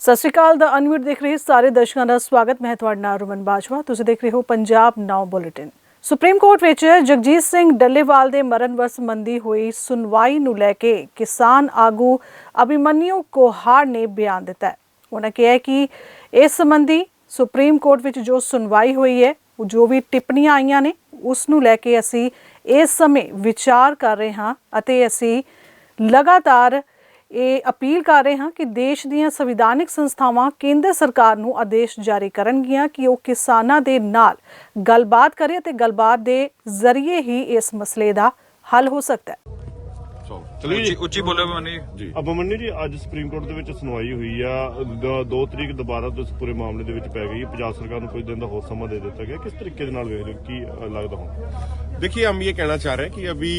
ਸਤਿ ਸ਼੍ਰੀ ਅਕਾਲ ਦਾ ਅਨਮਿਊਟ ਦੇਖ ਰਹੇ ਸਾਰੇ ਦਰਸ਼ਕਾਂ ਦਾ ਸਵਾਗਤ। ਮੈਂ ਤੁਹਾਡਾ ਨਾਮ ਰਮਨ ਬਾਜਵਾ। ਤੁਸੀਂ ਦੇਖ ਰਹੇ ਹੋ ਪੰਜਾਬ ਨਾਓ ਬੁਲੇਟਿਨ। ਸੁਪਰੀਮ ਕੋਰਟ ਵਿੱਚ ਜਗਜੀਤ ਸਿੰਘ ਡੱਲੇਵਾਲ ਦੇ ਮਰਨ ਵਰਤ ਸੰਬੰਧੀ ਹੋਈ ਸੁਣਵਾਈ ਨੂੰ ਲੈ ਕੇ ਕਿਸਾਨ ਆਗੂ ਅਭਿਮਨਿਊ ਕੋਹਾੜ ਨੇ ਬਿਆਨ ਦਿੱਤਾ ਹੈ। ਉਹਨਾਂ ਕਿਹਾ ਕਿ ਇਸ ਸੰਬੰਧੀ ਸੁਪਰੀਮ ਕੋਰਟ ਵਿੱਚ ਜੋ ਸੁਣਵਾਈ ਹੋਈ ਹੈ, ਜੋ ਵੀ ਟਿੱਪਣੀਆਂ ਆਈਆਂ ਨੇ, ਉਸ ਨੂੰ ਲੈ ਕੇ ਅਸੀਂ ਇਸ ਸਮੇਂ ਵਿਚਾਰ ਕਰ ਰਹੇ ਹਾਂ ਅਤੇ ਅਸੀਂ ਲਗਾਤਾਰ ਇਹ ਅਪੀਲ ਕਰ ਰਹੇ ਹਾਂ ਕਿ ਦੇਸ਼ ਦੀਆਂ ਸੰਵਿਧਾਨਿਕ ਸੰਸਥਾਵਾਂ ਕੇਂਦਰ ਸਰਕਾਰ ਨੂੰ ਆਦੇਸ਼ ਜਾਰੀ ਕਰਨਗੀਆਂ ਕਿ ਉਹ ਕਿਸਾਨਾਂ ਦੇ ਨਾਲ ਗੱਲਬਾਤ ਕਰੇ ਅਤੇ ਗੱਲਬਾਤ ਦੇ ਜ਼ਰੀਏ ਹੀ ਇਸ ਮਸਲੇ ਦਾ ਹੱਲ ਹੋ ਸਕਦਾ ਹੈ। ਉੱਚੀ ਬੋਲੋ ਅਭਿਮਨਿਊ ਜੀ। ਅਭਿਮਨਿਊ ਜੀ, ਅੱਜ ਸੁਪਰੀਮ ਕੋਰਟ ਦੇ ਵਿੱਚ ਸੁਣਵਾਈ ਹੋਈ ਆ। 2 ਤਰੀਕ ਦੁਬਾਰਾ ਤੋਂ ਇਸ ਪੂਰੇ ਮਾਮਲੇ ਦੇ ਵਿੱਚ ਪੈ ਗਈ। ਪੰਜਾਬ ਸਰਕਾਰ ਨੂੰ कुछ दिन का और समा दे दिता गया। किस तरीके से नाल देख रहे हो, की लगता हो? देखिए, हम ये कहना चाह रहे हैं कि अभी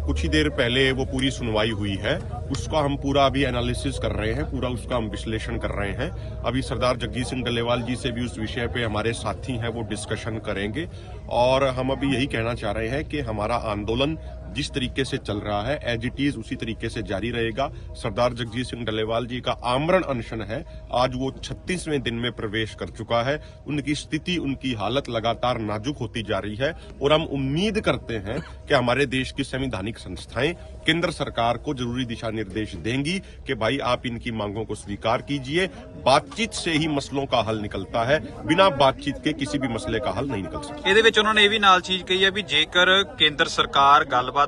कुछ ही देर पहले वो पूरी सुनवाई हुई है, उसका हम पूरा अभी एनालिसिस कर रहे हैं, पूरा उसका हम विश्लेषण कर रहे हैं। अभी सरदार जगजीत सिंह डल्लेवाल जी से भी उस विषय पे हमारे साथी हैं, वो डिस्कशन करेंगे और हम अभी यही कहना चाह रहे हैं कि हमारा आंदोलन जिस तरीके से चल रहा है एज इट इज उसी तरीके से जारी रहेगा। सरदार जगजीत सिंह डल्लेवाल जी का आमरण अनशन है, आज वो 36वें दिन में प्रवेश कर चुका है। उनकी स्थिति, उनकी हालत लगातार नाजुक होती जा रही है और हम उम्मीद करते हैं कि हमारे देश की संवैधानिक संस्थाएं केंद्र सरकार को जरूरी दिशा निर्देश देंगी कि भाई आप इनकी मांगों को स्वीकार कीजिए। बातचीत से ही मसलों का हल निकलता है, बिना बातचीत के किसी भी मसले का हल नहीं निकल सकता। ਇਹਦੇ ਵਿੱਚ ਉਹਨਾਂ ਨੇ ਇਹ ਵੀ ਨਾਲ ਚੀਜ਼ ਕਹੀ ਹੈ ਵੀ ਜੇਕਰ ਕੇਂਦਰ ਸਰਕਾਰ ਗੱਲਬਾਤ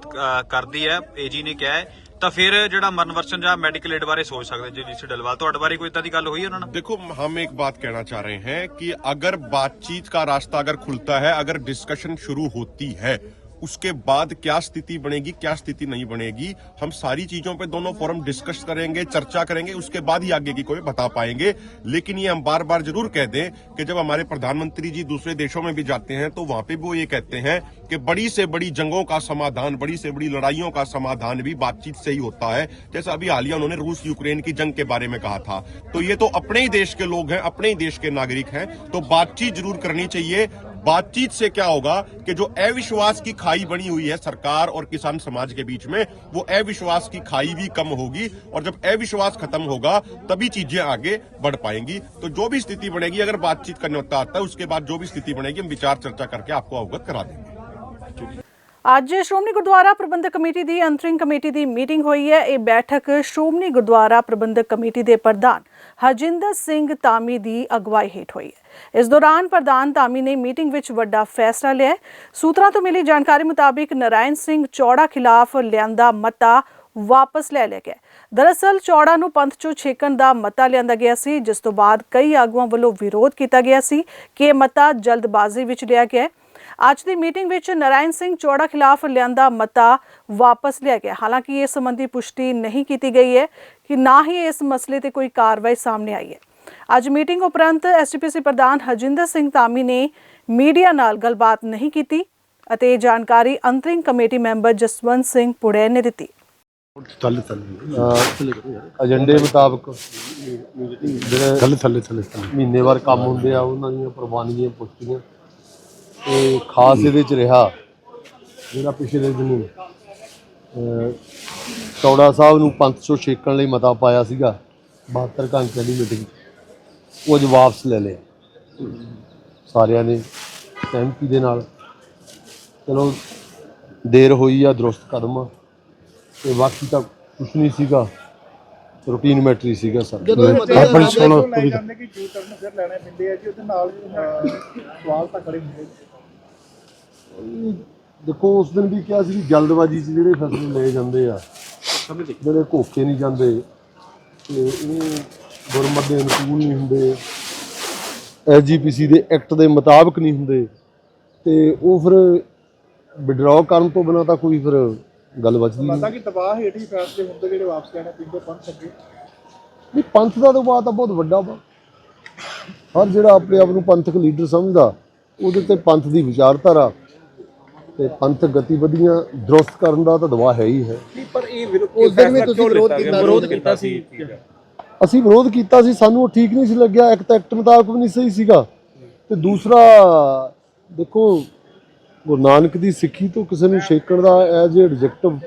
ਕਰਦੀ ਹੈ, ਏਜੀ ਨੇ ਕਿਹਾ ਹੈ, ਤਾਂ ਫਿਰ ਜਿਹੜਾ ਮਰਨ ਵਰਸ਼ਨ ਜਾਂ ਮੈਡੀਕਲ ਏਡ ਬਾਰੇ ਸੋਚ ਸਕਦੇ ਜਗਜੀਤ ਸਿੰਘ ਡੱਲੇਵਾਲ। ਤੁਹਾਡੇ ਬਾਰੇ ਕੋਈ ਇਦਾਂ ਦੀ ਗੱਲ ਹੋਈ ਉਹਨਾਂ ਨਾਲ? देखो, हम एक बात कहना चाह रहे हैं कि अगर बातचीत का रास्ता अगर खुलता है, अगर डिस्कशन शुरू होती है, उसके बाद क्या स्थिति बनेगी, क्या स्थिति नहीं बनेगी, हम सारी चीजों पे दोनों फोरम डिस्कस करेंगे, चर्चा करेंगे, उसके बाद ही आगे की कोई बता पाएंगे। लेकिन ये हम बार बार जरूर कह दें कि जब हमारे प्रधानमंत्री जी दूसरे देशों में भी जाते हैं तो वहां पे भी वो ये कहते हैं कि बड़ी से बड़ी जंगों का समाधान, बड़ी से बड़ी लड़ाइयों का समाधान भी बातचीत से ही होता है। जैसा अभी हालिया उन्होंने रूस यूक्रेन की जंग के बारे में कहा था, तो ये तो अपने ही देश के लोग हैं, अपने ही देश के नागरिक हैं, तो बातचीत जरूर करनी चाहिए। बातचीत से क्या होगा कि जो अविश्वास की खाई बनी हुई है सरकार और किसान समाज के बीच में, वो अविश्वास की खाई भी कम होगी और जब अविश्वास खत्म होगा तभी चीजें आगे बढ़ पाएंगी। तो जो भी स्थिति बनेगी, अगर बातचीत करने होता आता है, उसके बाद जो भी स्थिति बनेगी हम विचार चर्चा करके आपको अवगत करा देंगे। ਅੱਜ ਸ਼੍ਰੋਮਣੀ ਗੁਰਦੁਆਰਾ ਪ੍ਰਬੰਧਕ ਕਮੇਟੀ ਦੀ ਅੰਤਰਿਮ ਕਮੇਟੀ ਦੀ ਮੀਟਿੰਗ ਹੋਈ ਹੈ। ਇਹ ਬੈਠਕ ਸ਼੍ਰੋਮਣੀ ਗੁਰਦੁਆਰਾ ਪ੍ਰਬੰਧਕ ਕਮੇਟੀ ਦੇ ਪ੍ਰਧਾਨ ਹਰਜਿੰਦਰ ਸਿੰਘ ਧਾਮੀ ਦੀ ਅਗਵਾਈ ਹੇਠ ਹੋਈ ਹੈ। ਇਸ ਦੌਰਾਨ ਪ੍ਰਧਾਨ ਧਾਮੀ ਨੇ ਮੀਟਿੰਗ ਵਿੱਚ ਵੱਡਾ ਫੈਸਲਾ ਲਿਆ। ਸੂਤਰਾਂ ਤੋਂ ਮਿਲੀ ਜਾਣਕਾਰੀ ਮੁਤਾਬਿਕ ਨਾਰਾਇਣ ਸਿੰਘ ਚੌੜਾ ਖਿਲਾਫ ਲਿਆਂਦਾ ਮਤਾ ਵਾਪਸ ਲੈ ਲਿਆ ਗਿਆ। ਦਰਅਸਲ ਚੌੜਾ ਨੂੰ ਪੰਥ ਚੋਂ ਛੇਕਣ ਦਾ ਮਤਾ ਲਿਆਂਦਾ ਗਿਆ ਸੀ, ਜਿਸ ਤੋਂ ਬਾਅਦ ਕਈ ਆਗੂਆਂ ਵੱਲੋਂ ਵਿਰੋਧ ਕੀਤਾ ਗਿਆ ਸੀ ਕਿ ਇਹ ਮਤਾ ਜਲਦਬਾਜ਼ੀ ਵਿੱਚ ਲਿਆ ਗਿਆ। ਅੱਜ ਦੀ ਮੀਟਿੰਗ ਵਿੱਚ ਨਾਰਾਇਣ ਸਿੰਘ ਚੌੜਾ ਖਿਲਾਫ ਲਿਆਂਦਾ ਮਤਾ ਵਾਪਸ ਲਿਆ ਗਿਆ। ਹਾਲਾਂਕਿ ਇਸ ਸੰਬੰਧੀ ਪੁਸ਼ਟੀ ਨਹੀਂ ਕੀਤੀ ਗਈ ਹੈ ਕਿ ਨਾ ਹੀ ਇਸ ਮਸਲੇ ਤੇ ਕੋਈ ਕਾਰਵਾਈ ਸਾਹਮਣੇ ਆਈ ਹੈ। ਅੱਜ ਮੀਟਿੰਗ ਉਪਰੰਤ ਐਸਜੀਪੀਸੀ ਪ੍ਰਧਾਨ ਹਰਜਿੰਦਰ ਸਿੰਘ ਧਾਮੀ ਨੇ ਮੀਡੀਆ ਨਾਲ ਗੱਲਬਾਤ ਨਹੀਂ ਕੀਤੀ ਅਤੇ ਇਹ ਜਾਣਕਾਰੀ ਅੰਤਰਿਮ ਕਮੇਟੀ ਮੈਂਬਰ ਜਸਵੰਤ ਸਿੰਘ ਪੁੜੇ ਨੇ ਦਿੱਤੀ। ਏਜੰਡੇ ਮੁਤਾਬਕ ਜਿਹੜੇ ਮਹੀਨੇਵਾਰ ਕੰਮ ਹੁੰਦੇ ਆ, ਉਹਨਾਂ ਦੀਆਂ ਪ੍ਰਵਾਨਗੀਆਂ ਪੁਸ਼ਟੀਆਂ ਤੇ ਖਾਸ ਇਹਦੇ 'ਚ ਰਿਹਾ ਜਿਹੜਾ ਪਿਛਲੇ ਦਿਨ ਚੌੜਾ ਸਾਹਿਬ ਨੂੰ ਪੰਥ ਚੋਂ ਛੇਕਣ ਲਈ ਮਤਾ ਪਾਇਆ ਸੀਗਾ 72 ਘੰਟਿਆਂ ਦੀ ਮੀਟਿੰਗ, ਉਹ ਅੱਜ ਵਾਪਸ ਲੈ ਲਿਆ ਸਾਰਿਆਂ ਨੇ ਸਹਿਮਤੀ ਦੇ ਨਾਲ। ਚਲੋ ਦੇਰ ਹੋਈ ਆ, ਦਰੁਸਤ ਕਦਮ ਆ, ਤੇ ਬਾਕੀ ਤਾਂ ਕੁਛ ਨਹੀਂ ਸੀਗਾ, ਰੂਟੀਨ ਮੈਟਰੀ ਸੀਗਾ ਸਰ। ਦੇਖੋ, ਉਸ ਦਿਨ ਵੀ ਕਿਹਾ ਸੀ ਕਿ ਜਲਦਬਾਜ਼ੀ 'ਚ ਜਿਹੜੇ ਫੈਸਲੇ ਲਏ ਜਾਂਦੇ ਆ, ਜਿਹੜੇ ਘੋਖੇ ਨਹੀਂ ਜਾਂਦੇ ਤੇ ਇਹ ਗੁਰਮਤਿ ਦੇ ਅਨੁਕੂਲ ਨਹੀਂ ਹੁੰਦੇ, ਐਸਜੀਪੀਸੀ ਦੇ ਐਕਟ ਦੇ ਮੁਤਾਬਕ ਨਹੀਂ ਹੁੰਦੇ, ਤੇ ਉਹ ਫਿਰ ਵਿਡਰਾਅ ਕਰਨ ਤੋਂ ਬਿਨਾਂ ਤਾਂ ਕੋਈ ਫਿਰ ਗੱਲ ਬਚਦੀ ਨਹੀਂ। ਕਿ ਦਬਾਅ ਹੇਠ ਹੀ ਫੈਸਲੇ ਹੁੰਦੇ ਜਿਹੜੇ ਵਾਪਸ ਲੈਣੇ ਪੈਂਦੇ ਪੰਥ ਅੱਗੇ। ਨਹੀਂ, ਪੰਥ ਦਾ ਦਬਾਅ ਤਾਂ ਬਹੁਤ ਵੱਡਾ ਵਾ। ਹਰ ਜਿਹੜਾ ਆਪਣੇ ਆਪ ਨੂੰ ਪੰਥਕ ਲੀਡਰ ਸਮਝਦਾ, ਉਹਦੇ ਤੇ ਪੰਥ ਦੀ ਵਿਚਾਰਧਾਰਾ ਤੇ ਪੰਥਕ ਗਤੀਵਿਧੀਆਂ ਦਰੁਸਤ ਕਰਨ ਦਾ ਤਾਂ ਦਬਾਅ ਹੈ ਹੀ ਹੈ। ਪਰ ਇਹ ਉਸ ਦਿਨ ਵੀ ਤੁਸੀਂ ਵਿਰੋਧ ਕੀਤਾ ਸੀ। ਅਸੀਂ ਵਿਰੋਧ ਕੀਤਾ ਸੀ, ਸਾਨੂੰ ਉਹ ਠੀਕ ਨਹੀਂ ਸੀ ਲੱਗਿਆ। ਇੱਕ ਤਾਂ ਐਕਟ ਮੁਤਾਬਕ ਵੀ ਨਹੀਂ ਸਹੀ ਸੀਗਾ, ਤੇ ਦੂਸਰਾ ਦੇਖੋ, ਗੁਰੂ ਨਾਨਕ ਦੀ ਸਿੱਖੀ ਤੋਂ ਕਿਸੇ ਨੂੰ ਛੇਕਣ ਦਾ ਐਜ ਏ ਐਡਜੈਕਟਿਵ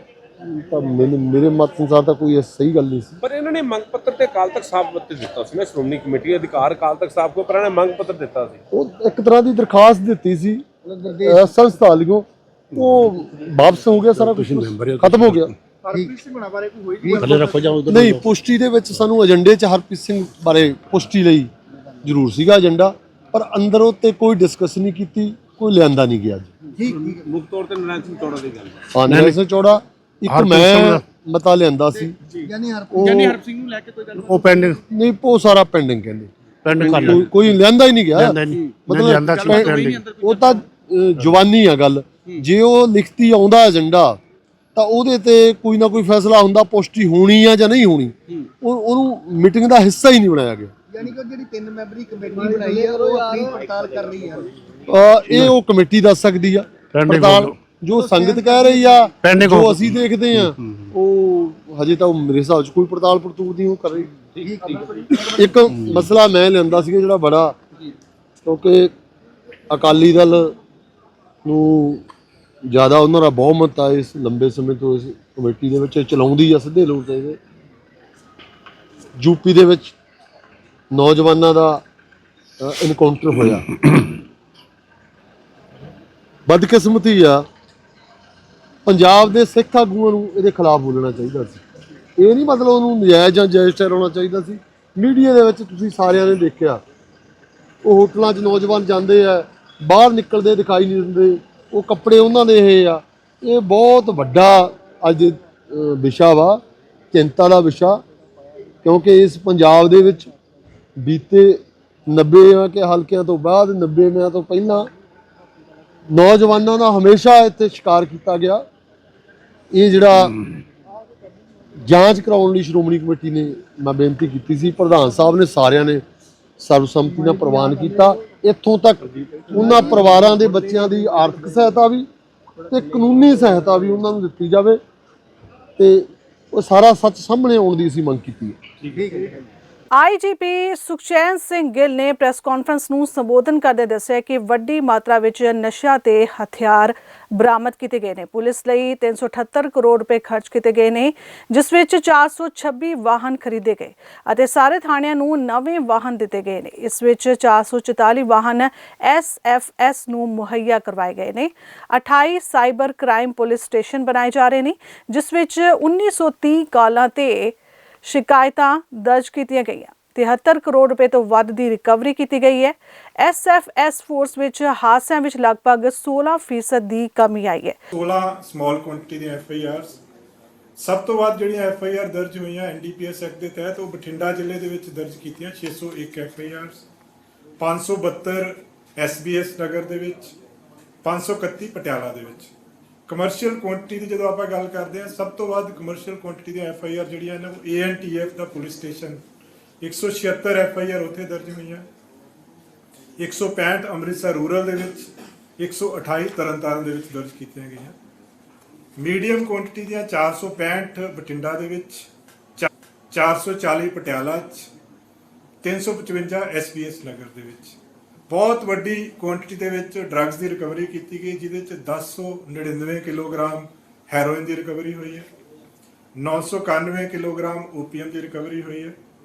ਤਾਂ ਮੇਰੇ ਮਤ ਅਨੁਸਾਰ ਤਾਂ ਕੋਈ ਸਹੀ ਗੱਲ ਨਹੀਂ ਸੀ। ਪਰ ਇਹਨਾਂ ਨੇ ਮੰਗ ਪੱਤਰ ਤੇ ਅਕਾਲ ਤਖਤ ਸਾਹਿਬ ਉੱਤੇ ਦਿੱਤਾ ਸੀ ਨਾ, ਸ਼੍ਰੋਮਣੀ ਕਮੇਟੀ ਅਧਿਕਾਰ ਅਕਾਲ ਤਖਤ ਸਾਹਿਬ ਕੋਲ, ਪਰ ਇਹਨਾਂ ਨੇ ਮੰਗ ਪੱਤਰ ਦਿੱਤਾ ਸੀ। ਉਹ ਇੱਕ ਤਰ੍ਹਾਂ ਦੀ ਦਰਖਾਸਤ ਦਿੱਤੀ ਸੀ ਸੰਸਥਾ ਵੱਲੋਂ, ਉਹ ਵਾਪਸ ਹੋ ਗਿਆ, ਸਾਰਾ ਕੁਝ ਖਤਮ ਹੋ ਗਿਆ। ਹਰਪ੍ਰੀਤ ਸਿੰਘ ਹੁਣਾਂ ਬਾਰੇ ਕੋਈ ਹੋਈ ਨਹੀਂ, ਪੁਸ਼ਟੀ ਦੇ ਵਿੱਚ ਸਾਨੂੰ ਏਜੰਡੇ 'ਚ ਹਰਪ੍ਰੀਤ ਸਿੰਘ ਬਾਰੇ ਪੁਸ਼ਟੀ ਲਈ ਜ਼ਰੂਰ ਸੀਗਾ ਏਜੰਡਾ, ਪਰ ਅੰਦਰ ਉੱਤੇ ਕੋਈ ਡਿਸਕਸ ਨਹੀਂ ਕੀਤੀ, ਕੋਈ ਲਿਆਂਦਾ ਨਹੀਂ ਗਿਆ ਜੀ। ਮੁੱਖ ਤੌਰ ਤੇ ਨਰਾਇਣ ਸਿੰਘ ਚੌੜਾ ਦੀ ਗੱਲ ਹਾਂ, ਨਰਾਇਣ ਸਿੰਘ ਚੌੜਾ ਇੱਕ ਮੈਂ ਮਤਾ ਲਿਆਂਦਾ ਸੀ, ਯਾਨੀ ਹਰਪ੍ਰੀਤ ਸਿੰਘ ਨੂੰ ਲੈ ਕੇ ਕੋਈ ਗੱਲ ਉਹ ਪੈਂਡਿੰਗ ਨਹੀਂ ਉਹ ਸਾਰਾ ਪੈਂਡਿੰਗ ਕਹਿੰਦੇ, ਪੈਂਡਿੰਗ ਕਰ ਲਿਆ, ਕੋਈ ਲਿਆਂਦਾ ਹੀ ਨਹੀਂ ਗਿਆ। ਲਿਆਂਦਾ ਮਤਲਬ ਉਹ ਤਾਂ ਜਵਾਨੀ ਆ ਗੱਲ, ਜੇ ਉਹ ਲਿਖਤੀ ਆਉਂਦਾ ਏਜੰਡਾ ਤਾਂ ਉਹਦੇ ਤੇ ਕੋਈ ਨਾ ਕੋਈ ਫੈਸਲਾ ਹੁੰਦਾ, ਪੁਸ਼ਟੀ ਹੋਣੀ ਆ ਜਾਂ ਨਹੀਂ ਹੋਣੀ, ਉਹਨੂੰ ਮੀਟਿੰਗ ਦਾ ਹਿੱਸਾ ਹੀ ਨਹੀਂ ਬਣਾਇਆ ਗਿਆ। ਯਾਨੀ ਕਿ ਜਿਹੜੀ 3 ਮੈਂਬਰੀ ਕਮੇਟੀ ਬਣਾਈ ਹੈ ਉਹ ਆਪਣੀ ਪੜਤਾਲ ਕਰ ਰਹੀ ਹੈ। ਇਹ ਉਹ ਕਮੇਟੀ ਦੱਸ ਸਕਦੀ ਆ ਪੜਤਾਲ, ਜੋ ਸੰਗਤ ਕਹਿ ਰਹੀ ਆ, ਜੋ ਅਸੀਂ ਦੇਖਦੇ ਆ, ਉਹ ਹਜੇ ਤਾਂ ਮੇਰੇ ਹਿਸਾਬ 'ਚ ਕੋਈ ਪੜਤਾਲ ਪੜਤੂਲ ਨਹੀਂ ਉਹ ਕਰ ਰਹੀ। ਇੱਕ ਮਸਲਾ ਮੈਂ ਲਿਆਂਦਾ ਸੀਗਾ ਜਿਹੜਾ ਬੜਾ, ਕਿਉਂਕਿ ਅਕਾਲੀ ਦਲ ਨੂੰ ਜ਼ਿਆਦਾ ਉਹਨਾਂ ਦਾ ਬਹੁਮਤ ਆ ਇਸ ਲੰਬੇ ਸਮੇਂ ਤੋਂ ਇਸ ਕਮੇਟੀ ਦੇ ਵਿੱਚ ਚਲਾਉਂਦੀ ਆ ਸਿੱਧੇ ਲੋਕ ਤੇ। ਯੂਪੀ ਦੇ ਵਿੱਚ ਨੌਜਵਾਨਾਂ ਦਾ ਇਨਕਾਊਂਟਰ ਹੋਇਆ, ਬਦਕਿਸਮਤੀ ਆ, ਪੰਜਾਬ ਦੇ ਸਿੱਖ ਆਗੂਆਂ ਨੂੰ ਇਹਦੇ ਖਿਲਾਫ ਬੋਲਣਾ ਚਾਹੀਦਾ ਸੀ। ਇਹ ਨਹੀਂ ਮਤਲਬ ਉਹਨੂੰ ਨਜਾਇਜ਼ ਜਾਂ ਜਾਇਜ਼ ਠਹਿਰਾਉਣਾ ਚਾਹੀਦਾ ਸੀ। ਮੀਡੀਆ ਦੇ ਵਿੱਚ ਤੁਸੀਂ ਸਾਰਿਆਂ ਨੇ ਦੇਖਿਆ, ਉਹ ਹੋਟਲਾਂ 'ਚ ਨੌਜਵਾਨ ਜਾਂਦੇ ਆ, ਬਾਹਰ ਨਿਕਲਦੇ ਦਿਖਾਈ ਨਹੀਂ ਦਿੰਦੇ, ਉਹ ਕੱਪੜੇ ਉਹਨਾਂ ਦੇ ਇਹ ਆ। ਇਹ ਬਹੁਤ ਵੱਡਾ ਅੱਜ ਵਿਸ਼ਾ ਵਾ, ਚਿੰਤਾ ਦਾ ਵਿਸ਼ਾ, ਕਿਉਂਕਿ ਇਸ ਪੰਜਾਬ ਦੇ ਵਿੱਚ ਬੀਤੇ 90 ਕੇ ਹਲਕਿਆਂ ਤੋਂ ਬਾਅਦ 90 ਤੋਂ ਪਹਿਲਾਂ ਨੌਜਵਾਨਾਂ ਦਾ ਹਮੇਸ਼ਾ ਇੱਥੇ ਸ਼ਿਕਾਰ ਕੀਤਾ ਗਿਆ। ਇਹ ਜਿਹੜਾ ਜਾਂਚ ਕਰਾਉਣ ਲਈ ਸ਼੍ਰੋਮਣੀ ਕਮੇਟੀ ਨੇ ਮੈਂ ਬੇਨਤੀ ਕੀਤੀ ਸੀ, ਪ੍ਰਧਾਨ ਸਾਹਿਬ ਨੇ ਸਾਰਿਆਂ ਨੇ ਸਰਬਸੰਮਤੀ ਨਾਲ ਪ੍ਰਵਾਨ ਕੀਤਾ। ਇੱਥੋਂ ਤੱਕ ਉਹਨਾਂ ਪਰਿਵਾਰਾਂ ਦੇ ਬੱਚਿਆਂ ਦੀ ਆਰਥਿਕ ਸਹਾਇਤਾ ਵੀ ਤੇ ਕਾਨੂੰਨੀ ਸਹਾਇਤਾ ਵੀ ਉਹਨਾਂ ਨੂੰ ਦਿੱਤੀ ਜਾਵੇ, ਤੇ ਉਹ ਸਾਰਾ ਸੱਚ ਸਾਹਮਣੇ ਆਉਣ ਦੀ ਅਸੀਂ ਮੰਗ ਕੀਤੀ ਹੈ। ਆਈਜੀਪੀ ਸੁਖਚੈਨ ਸਿੰਘ ਗਿੱਲ ਨੇ ਪ੍ਰੈਸ ਕਾਨਫਰੰਸ ਨੂੰ ਸੰਬੋਧਨ ਕਰਦੇ ਦੱਸਿਆ ਕਿ ਵੱਡੀ ਮਾਤਰਾ ਵਿੱਚ ਨਸ਼ਾ ਤੇ ਹਥਿਆਰ ਬਰਾਮਦ ਕੀਤੇ ਗਏ ਨੇ। ਪੁਲਿਸ ਲਈ 378 ਕਰੋੜ ਰੁਪਏ ਖਰਚ ਕੀਤੇ ਗਏ ਨੇ, ਜਿਸ ਵਿੱਚ 426 ਵਾਹਨ ਖਰੀਦੇ ਗਏ ਅਤੇ ਸਾਰੇ ਥਾਣਿਆਂ ਨੂੰ ਨਵੇਂ ਵਾਹਨ ਦਿੱਤੇ ਗਏ ਨੇ। ਇਸ ਵਿੱਚ 444 ਵਾਹਨ SFS ਨੂੰ ਮੁਹੱਈਆ ਕਰਵਾਏ ਗਏ ਨੇ। 28 ਸਾਈਬਰ ਕ੍ਰਾਈਮ ਪੁਲਿਸ ਸਟੇਸ਼ਨ ਬਣਾਏ ਜਾ ਰਹੇ ਨੇ, ਜਿਸ ਵਿੱਚ 1930 ਕਾਲਾਂ ਤੇ ਸ਼ਿਕਾਇਤਾਂ ਦਰਜ ਕੀਤੀਆਂ ਗਈਆਂ। 73 ਕਰੋੜ ਰੁਪਏ ਤੋਂ ਵੱਧ ਦੀ ਰਿਕਵਰੀ ਕੀਤੀ ਗਈ ਹੈ। SFS ਫੋਰਸ ਵਿੱਚ ਹਾਦਸਿਆਂ ਵਿੱਚ ਲਗਭਗ 16% ਦੀ ਕਮੀ ਆਈ ਹੈ। 16 ਸਮਾਲ ਕੁਆਂਟੀਟੀ ਦੀਆਂ FIRs, ਸਭ ਤੋਂ ਵੱਧ ਜਿਹੜੀਆਂ FIR ਦਰਜ ਹੋਈਆਂ NDPS ਐਕਟ ਦੇ ਤਹਿਤ ਉਹ ਬਠਿੰਡਾ ਜ਼ਿਲ੍ਹੇ ਦੇ ਵਿੱਚ ਦਰਜ ਕੀਤੀਆਂ 601 FIRs, 572 SBS ਨਗਰ ਦੇ ਵਿੱਚ, 531 ਪਟਿਆਲਾ ਦੇ ਵਿੱਚ। ਕਮਰਸ਼ੀਅਲ ਕੁਆਂਟੀਟੀ ਦੀ ਜਦੋਂ ਆਪਾਂ ਗੱਲ ਕਰਦੇ ਹਾਂ, ਸਭ ਤੋਂ ਵੱਧ ਕਮਰਸ਼ੀਅਲ ਕੁਆਂਟੀਟੀ ਦੀਆਂ FIR ਜਿਹੜੀਆਂ ਨੇ ਉਹ ANTF ਦਾ ਪੁਲਿਸ ਸਟੇਸ਼ਨ 176 FIR ਉੱਥੇ ਦਰਜ ਹੋਈਆਂ, 165 ਅੰਮ੍ਰਿਤਸਰ ਰੂਰਲ ਦੇ ਵਿੱਚ, 128 ਤਰਨਤਾਰਨ ਦੇ ਵਿੱਚ ਦਰਜ ਕੀਤੀਆਂ ਗਈਆਂ। ਮੀਡੀਅਮ ਕੁਆਂਟੀਟੀ ਦੀਆਂ 465 ਬਠਿੰਡਾ ਦੇ ਵਿੱਚ, 440 ਪਟਿਆਲਾ 'ਚ, 355 SBS ਨਗਰ ਦੇ ਵਿੱਚ। ਬਹੁਤ ਵੱਡੀ ਕੁਆਂਟੀਟੀ ਦੇ ਵਿੱਚ ਡਰੱਗਸ ਦੀ ਰਿਕਵਰੀ ਕੀਤੀ ਗਈ, ਜਿਹਦੇ ਚ 1099 ਕਿਲੋਗ੍ਰਾਮ ਹੈਰੋਇਨ ਦੀ ਰਿਕਵਰੀ ਹੋਈ ਹੈ, 991 ਕਿਲੋਗ੍ਰਾਮ ਓਪੀਐਮ ਦੀ ਰਿਕਵਰੀ ਹੋਈ ਹੈ,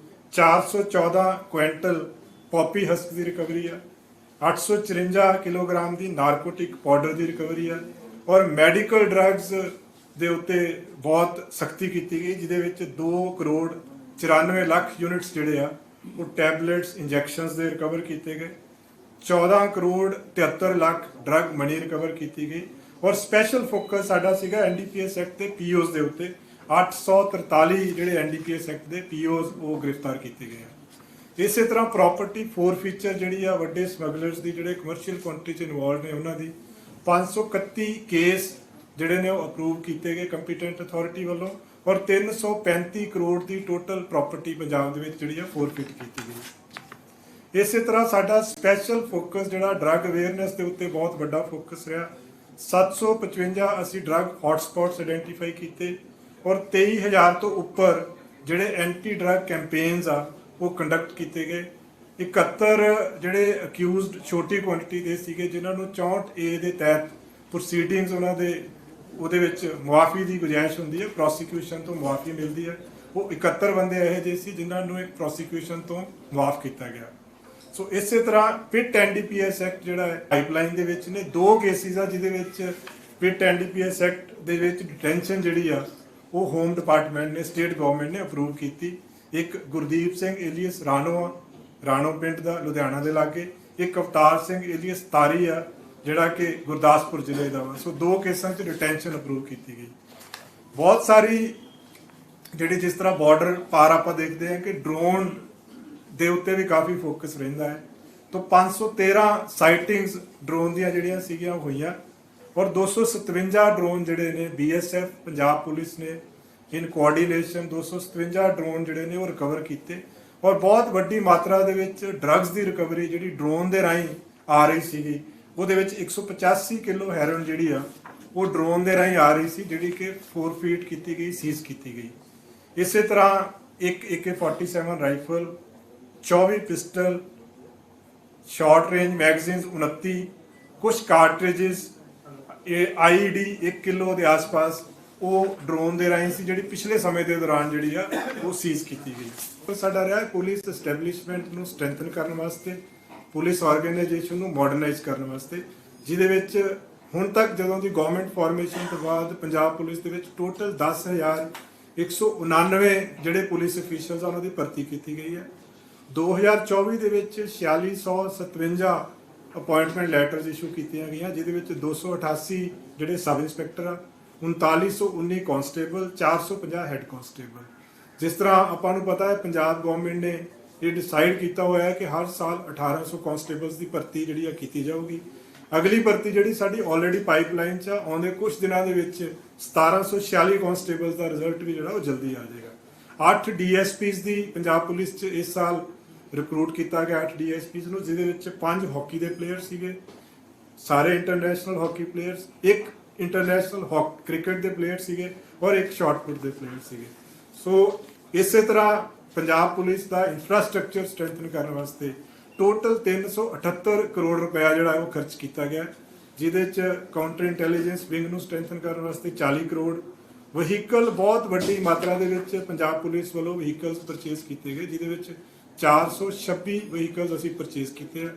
414 ਕੁਇੰਟਲ ਪੌਪੀ ਹਸਕ ਦੀ ਰਿਕਵਰੀ ਹੈ, 854 ਕਿਲੋਗ੍ਰਾਮ ਦੀ ਨਾਰਕੋਟਿਕ ਪਾਊਡਰ ਦੀ ਰਿਕਵਰੀ ਹੈ। ਔਰ ਮੈਡੀਕਲ ਡਰੱਗਸ ਦੇ ਉੱਤੇ ਬਹੁਤ ਸਖਤੀ ਕੀਤੀ ਗਈ, ਜਿਹਦੇ ਵਿੱਚ 2 ਕਰੋੜ 94 ਲੱਖ ਯੂਨਿਟਸ ਜਿਹੜੇ ਆ ਉਹ ਟੈਬਲੇਟਸ ਇੰਜੈਕਸ਼ਨਸ ਦੇ ਰਿਕਵਰ ਕੀਤੇ ਗਏ, 14 crore 73 lakh drug money recover ਕੀਤੀ ਗਈ। ਔਰ ਸਪੈਸ਼ਲ ਫੋਕਸ ਸਾਡਾ ਸੀਗਾ NDPS ਐਕਟ ਦੇ POs ਦੇ ਉੱਤੇ। 843 ਜਿਹੜੇ NDPS ਐਕਟ ਦੇ POs ਉਹ ਗ੍ਰਿਫਤਾਰ ਕੀਤੇ ਗਏ ਆ। ਇਸੇ ਤਰ੍ਹਾਂ ਪ੍ਰਾਪਰਟੀ ਫੋਰਫੀਚਰ ਜਿਹੜੀ ਆ ਵੱਡੇ ਸਮਗਲਰਸ ਦੀ ਜਿਹੜੇ ਕਮਰਸ਼ੀਅਲ ਕੁਆਂਟੀਟੀ 'ਚ ਇਨਵੋਲਵ ਨੇ ਉਹਨਾਂ ਦੀ 531 ਕੇਸ ਜਿਹੜੇ ਨੇ ਉਹ ਅਪਰੂਵ ਕੀਤੇ ਗਏ ਕੰਪੀਟੈਂਟ ਅਥਾਰਟੀ ਵੱਲੋਂ। ਔਰ 335 ਕਰੋੜ ਦੀ ਟੋਟਲ ਪ੍ਰਾਪਰਟੀ ਪੰਜਾਬ ਦੇ ਵਿੱਚ ਜਿਹੜੀ ਆ ਫੋਰਫਿਟ ਕੀਤੀ ਗਈ। ਇਸੇ ਤਰ੍ਹਾਂ ਸਾਡਾ ਸਪੈਸ਼ਲ ਫੋਕਸ ਜਿਹੜਾ ਡਰੱਗ ਅਵੇਅਰਨੈਸ ਦੇ ਉੱਤੇ ਬਹੁਤ ਵੱਡਾ ਫੋਕਸ ਰਿਹਾ। 755 ਅਸੀਂ ਡਰੱਗ ਹੌਟਸਪੌਟਸ ਆਇਡੈਂਟੀਫਾਈ ਕੀਤੇ ਔਰ 23,000 ਤੋਂ ਉੱਪਰ ਜਿਹੜੇ ਐਂਟੀ ਡਰੱਗ ਕੈਂਪੇਨਸ ਆ ਉਹ ਕੰਡਕਟ ਕੀਤੇ ਗਏ। 71 ਜਿਹੜੇ ਅਕਿਊਜ਼ਡ ਛੋਟੀ ਕੁਆਂਟੀਟੀ ਦੇ ਸੀਗੇ ਜਿਨ੍ਹਾਂ ਨੂੰ 64A ਦੇ ਤਹਿਤ ਪ੍ਰੋਸੀਡਿੰਗਸ ਉਹਨਾਂ ਦੇ ਉਹਦੇ ਵਿੱਚ ਮੁਆਫੀ ਦੀ ਗੁੰਜਾਇਸ਼ ਹੁੰਦੀ ਹੈ, ਪ੍ਰੋਸੀਕਿਊਸ਼ਨ ਤੋਂ ਮੁਆਫੀ ਮਿਲਦੀ ਹੈ। ਉਹ 71 ਬੰਦੇ ਇਹੋ ਜਿਹੇ ਸੀ ਜਿਨ੍ਹਾਂ ਨੂੰ ਇੱਕ ਪ੍ਰੋਸੀਕਿਊਸ਼ਨ ਤੋਂ ਮੁਆਫ ਕੀਤਾ ਗਿਆ। ਸੋ ਇਸੇ ਤਰ੍ਹਾਂ ਪਿਟ ਐਨਡੀਪੀਐਸ ਐਕਟ ਜਿਹੜਾ ਹੈ ਪਾਈਪਲਾਈਨ ਦੇ ਵਿੱਚ ਨੇ 2 ਕੇਸਿਸ ਆ ਜਿਹਦੇ ਵਿੱਚ ਪਿਟ ਐਨਡੀਪੀਐਸ ਐਕਟ ਦੇ ਵਿੱਚ ਡਿਟੈਂਸ਼ਨ ਜਿਹੜੀ ਆ ਉਹ ਹੋਮ ਡਿਪਾਰਟਮੈਂਟ ਨੇ, ਸਟੇਟ ਗਵਰਨਮੈਂਟ ਨੇ ਅਪਰੂਵ ਕੀਤੀ। ਇੱਕ ਗੁਰਦੀਪ ਸਿੰਘ ਏਲੀਅਸ ਰਾਣੋ ਆ, ਰਾਣੋ ਪਿੰਡ ਦਾ, ਲੁਧਿਆਣਾ ਦੇ ਲਾਗੇ। ਇੱਕ ਅਵਤਾਰ ਸਿੰਘ ਏਲੀਅਸ ਤਾਰੀ ਆ ਜਿਹੜਾ ਕਿ ਗੁਰਦਾਸਪੁਰ ਜ਼ਿਲ੍ਹੇ ਦਾ ਵਾ। ਸੋ 2 ਕੇਸਾਂ 'ਚ ਡਿਟੈਂਸ਼ਨ ਅਪਰੂਵ ਕੀਤੀ ਗਈ। ਬਹੁਤ ਸਾਰੀ ਜਿਹੜੀ ਜਿਸ ਤਰ੍ਹਾਂ ਬਾਰਡਰ ਪਾਰ ਆਪਾਂ ਦੇਖਦੇ ਹਾਂ ਕਿ ਡਰੋਨ ਦੇ ਉੱਤੇ ਵੀ ਕਾਫੀ ਫੋਕਸ ਰਹਿੰਦਾ ਹੈ। ਤਾਂ 513 ਸਾਈਟਿੰਗਸ ਡਰੋਨ ਦੀਆਂ ਜਿਹੜੀਆਂ ਸੀਗੀਆਂ ਹੋਈਆਂ ਔਰ 257 ਡਰੋਨ ਜਿਹੜੇ ਨੇ BSF ਪੰਜਾਬ ਪੁਲਿਸ ਨੇ ਇਨ ਕੋਆਰਡੀਨੇਸ਼ਨ 257 ਡਰੋਨ ਜਿਹੜੇ ਨੇ ਉਹ ਰਿਕਵਰ ਕੀਤੇ। ਔਰ ਬਹੁਤ ਵੱਡੀ ਮਾਤਰਾ ਦੇ ਵਿੱਚ ਡਰੱਗਸ ਦੀ ਰਿਕਵਰੀ ਜਿਹੜੀ ਡਰੋਨ ਦੇ ਰਾਹੀਂ ਆ ਰਹੀ ਸੀਗੀ। ਉਹਦੇ ਵਿੱਚ 185 ਕਿਲੋ ਹੈਰੋਇਨ ਜਿਹੜੀ ਆ ਉਹ ਡਰੋਨ ਦੇ ਰਾਹੀਂ ਆ ਰਹੀ ਸੀ, ਜਿਹੜੀ ਕਿ ਫੋਰਫੀਟ ਕੀਤੀ ਗਈ, ਸੀਜ਼ ਕੀਤੀ ਗਈ। ਇਸੇ ਤਰ੍ਹਾਂ ਇੱਕ AK-47 rifle, 24 pistol, short range magazines 29, ਕੁਝ ਕਾਰਟ੍ਰਿਜਸ, IED 1 ਕਿਲੋ ਦੇ ਆਸ-ਪਾਸ ਉਹ ਡਰੋਨ ਦੇ ਰਾਹੀਂ ਸੀ, ਜਿਹੜੀ ਪਿਛਲੇ ਸਮੇਂ ਦੇ ਦੌਰਾਨ ਜਿਹੜੀ ਆ ਉਹ ਸੀਜ਼ ਕੀਤੀ ਗਈ। ਸਾਡਾ ਰਿਹਾ ਪੁਲਿਸ ਐਸਟੈਬਲਿਸ਼ਮੈਂਟ ਨੂੰ ਸਟਰੈਂਥਨ ਕਰਨ ਵਾਸਤੇ, ਪੁਲਿਸ ਆਰਗੇਨਾਈਜੇਸ਼ਨ ਨੂੰ ਮਾਡਰਨਾਈਜ਼ ਕਰਨ ਵਾਸਤੇ, ਜਿਹਦੇ ਵਿੱਚ ਹੁਣ ਤੱਕ ਜਦੋਂ ਦੀ ਗਵਰਨਮੈਂਟ ਫਾਰਮੇਸ਼ਨ ਤੋਂ ਬਾਅਦ ਪੰਜਾਬ ਪੁਲਿਸ ਦੇ ਵਿੱਚ ਟੋਟਲ 10,199 ਜਿਹੜੇ ਪੁਲਿਸ ਅਫੀਸ਼ੀਅਲਸ ਆ ਉਹਨਾਂ ਦੀ ਭਰਤੀ ਕੀਤੀ ਗਈ ਹੈ। 2024 ਦੇ ਵਿੱਚ 4657 ਅਪਾਇੰਟਮੈਂਟ ਲੈਟਰਸ ਇਸ਼ੂ ਕੀਤੀਆਂ ਗਈਆਂ, ਜਿਹਦੇ ਵਿੱਚ 288 ਜਿਹੜੇ ਸਬ ਇੰਸਪੈਕਟਰ ਆ, 3919 ਕਾਂਸਟੇਬਲ, 450 ਹੈੱਡ ਕਾਂਸਟੇਬਲ। ਜਿਸ ਤਰ੍ਹਾਂ ਆਪਾਂ ਨੂੰ ਪਤਾ ਹੈ ਪੰਜਾਬ ਗਵਰਨਮੈਂਟ ਨੇ ਇਹ ਡਿਸਾਈਡ ਕੀਤਾ ਹੋਇਆ ਹੈ ਕਿ ਹਰ ਸਾਲ 1800 ਕਾਂਸਟੇਬਲਸ ਦੀ ਭਰਤੀ ਜਿਹੜੀ ਆ ਕੀਤੀ ਜਾਊਗੀ। ਅਗਲੀ ਭਰਤੀ ਜਿਹੜੀ ਸਾਡੀ ਆਲਰੇਡੀ ਪਾਈਪਲਾਈਨ 'ਚ ਆ, ਆਉਂਦੇ ਕੁਝ ਦਿਨਾਂ ਦੇ ਵਿੱਚ 1746 ਕਾਂਸਟੇਬਲਸ ਦਾ ਰਿਜ਼ਲਟ ਵੀ ਜਿਹੜਾ ਉਹ ਜਲਦੀ ਆ ਜਾਏਗਾ। 8 DSPs ਦੀ ਪੰਜਾਬ ਪੁਲਿਸ 'ਚ ਇਸ ਸਾਲ ਰਿਕਰੂਟ ਕੀਤਾ ਗਿਆ, 8 DSPs ਨੂੰ, ਜਿਹਦੇ ਵਿੱਚ 5 ਹਾਕੀ ਦੇ ਪਲੇਅਰ ਸੀਗੇ, ਸਾਰੇ international hockey players, 1 international cricket ਦੇ ਪਲੇਅਰ ਸੀਗੇ ਔਰ 1 ਸ਼ਾਟਪੁੱਟ ਦੇ ਪਲੇਅਰ ਸੀਗੇ। ਸੋ ਇਸੇ ਤਰ੍ਹਾਂ ਪੰਜਾਬ ਪੁਲਿਸ ਦਾ ਇਨਫਰਾਸਟ੍ਰਕਚਰ ਸਟਰੈਂਥਨ ਕਰਨ ਵਾਸਤੇ ਟੋਟਲ 378 ਕਰੋੜ ਰੁਪਇਆ ਜਿਹੜਾ ਉਹ ਖਰਚ ਕੀਤਾ ਗਿਆ, ਜਿਹਦੇ 'ਚ ਕਾਊਂਟਰ ਇੰਟੈਲੀਜੈਂਸ ਵਿੰਗ ਨੂੰ ਸਟਰੈਂਥਨ ਕਰਨ ਵਾਸਤੇ 40 ਕਰੋੜ, ਵਹੀਕਲ ਬਹੁਤ ਵੱਡੀ ਮਾਤਰਾ ਦੇ ਵਿੱਚ ਪੰਜਾਬ ਪੁਲਿਸ ਵੱਲੋਂ ਵਹੀਕਲਸ ਪਰਚੇਸ ਕੀਤੇ ਗਏ, ਜਿਹਦੇ ਵਿੱਚ 426 ਵਹੀਕਲਸ ਅਸੀਂ ਪਰਚੇਸ ਕੀਤੇ ਆ।